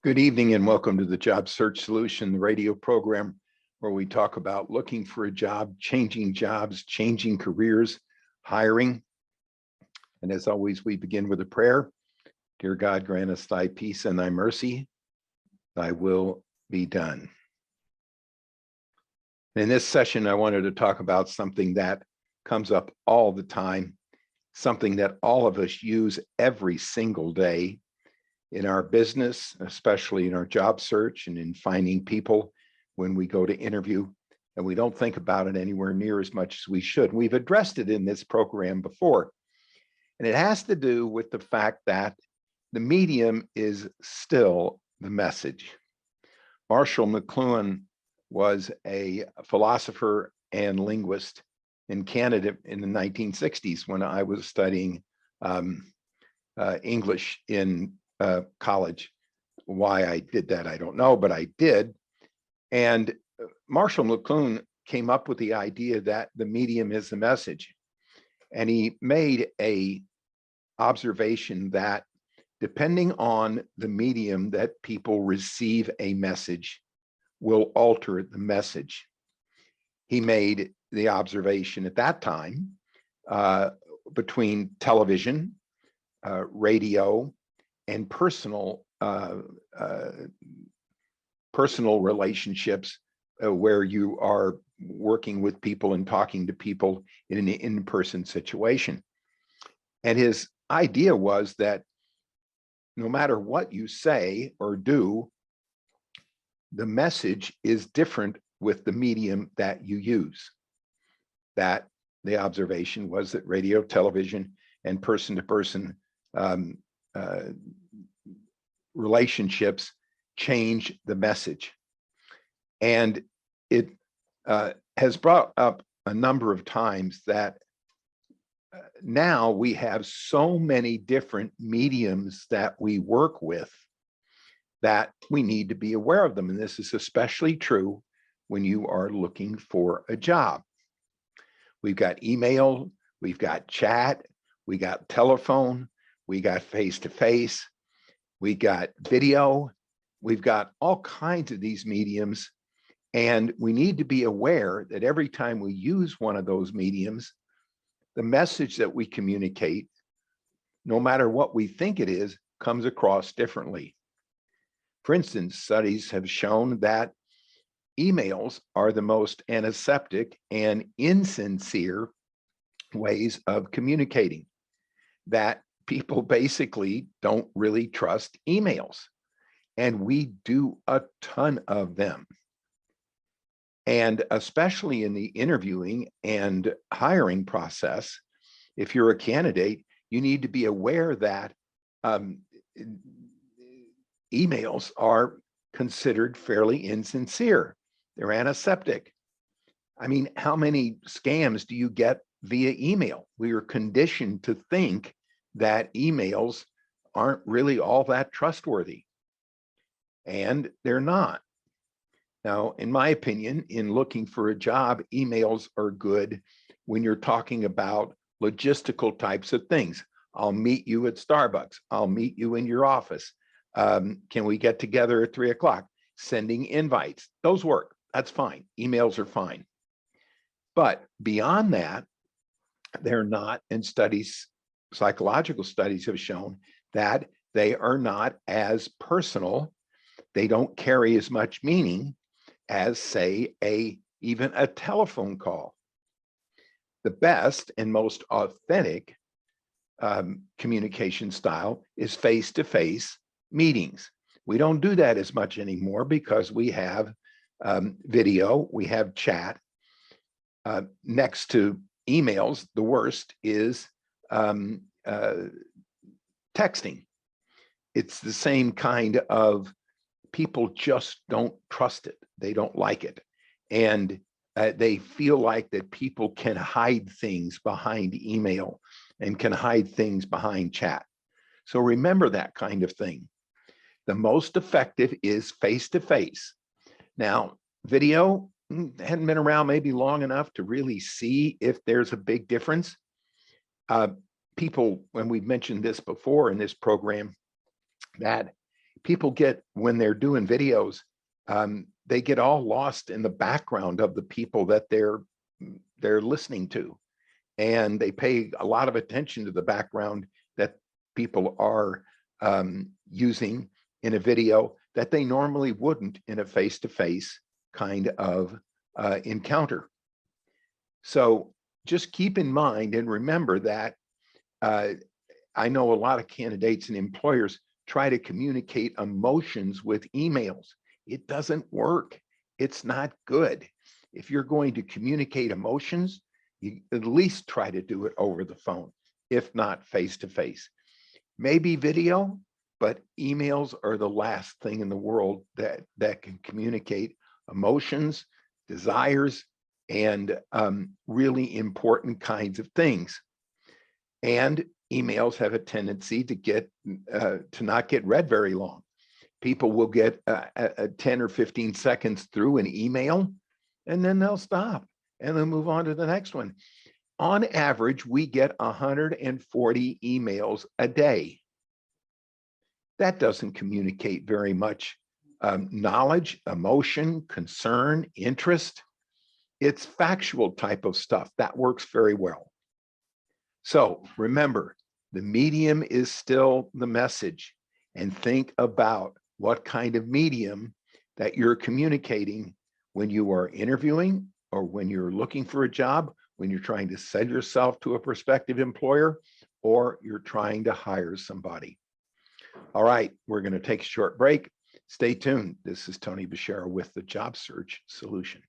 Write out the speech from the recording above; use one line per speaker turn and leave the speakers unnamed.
Good evening and welcome to the Job Search Solution, the radio program where we talk about looking for a job, changing jobs, changing careers, hiring. And as always, we begin with a prayer. Dear God, grant us thy peace and thy mercy, thy will be done. In this session, I wanted to talk about something that comes up all the time, something that all of us use every single day in our business, especially in our job search and in finding people when we go to interview, and we don't think about it anywhere near as much as we should. We've addressed it in this program before, and it has to do with the fact that the medium is still the message. Marshall McLuhan was a philosopher and linguist in Canada in the 1960s when I was studying English in college. Why I did that, I don't know, but I did. And Marshall McLuhan came up with the idea that the medium is the message. And he made a observation that depending on the medium that people receive a message will alter the message. He made the observation at that time between television, radio, and personal relationships where you are working with people and talking to people in an in-person situation. And his idea was that no matter what you say or do, the message is different with the medium that you use. That the observation was that radio, television, and person-to-person relationships change the message. And it has brought up a number of times that now we have so many different mediums that we work with that we need to be aware of them. And this is especially true when you are looking for a job. We've got email, we've got chat, we got telephone, we got face-to-face, we got video, we've got all kinds of these mediums, and we need to be aware that every time we use one of those mediums, the message that we communicate, no matter what we think it is, comes across differently. For instance, studies have shown that emails are the most antiseptic and insincere ways of communicating, that people basically don't really trust emails. And we do a ton of them. And especially in the interviewing and hiring process, if you're a candidate, you need to be aware that emails are considered fairly insincere. They're antiseptic. I mean, how many scams do you get via email? We are conditioned to think that emails aren't really all that trustworthy, and they're not. Now, in my opinion, in looking for a job, emails are good when you're talking about logistical types of things. I'll meet you at Starbucks. I'll meet you in your office. Can we get together at 3 o'clock? Sending invites, those work. That's fine. Emails are fine. But beyond that, they're not, and studies, psychological studies have shown that they are not as personal. They don't carry as much meaning as, say, even a telephone call. The best and most authentic communication style is face-to-face meetings. We don't do that as much anymore because we have video, we have chat. Next to emails, the worst is texting. It's the same kind of, people just don't trust it. They don't like it. And they feel like that people can hide things behind email and can hide things behind chat. So remember that kind of thing. The most effective is face-to-face. Now, video hadn't been around maybe long enough to really see if there's a big difference. People, when we've mentioned this before in this program, that people get, when they're doing videos, they get all lost in the background of the people that they're listening to. And they pay a lot of attention to the background that people are using in a video that they normally wouldn't in a face-to-face kind of encounter. So just keep in mind and remember that I know a lot of candidates and employers try to communicate emotions with emails. It doesn't work. It's not good. If you're going to communicate emotions, you at least try to do it over the phone, if not face-to-face. Maybe video, but emails are the last thing in the world that can communicate emotions, desires, and really important kinds of things. And emails have a tendency to not get read very long. People will get 10 or 15 seconds through an email, and then they'll stop and then move on to the next one. On average, we get 140 emails a day. That doesn't communicate very much knowledge, emotion, concern, interest. It's factual type of stuff that works very well. So remember, the medium is still the message, and think about what kind of medium that you're communicating when you are interviewing, or when you're looking for a job, when you're trying to sell yourself to a prospective employer, or you're trying to hire somebody. All right, we're going to take a short break. Stay tuned. This is Tony Bashara with the Job Search Solution.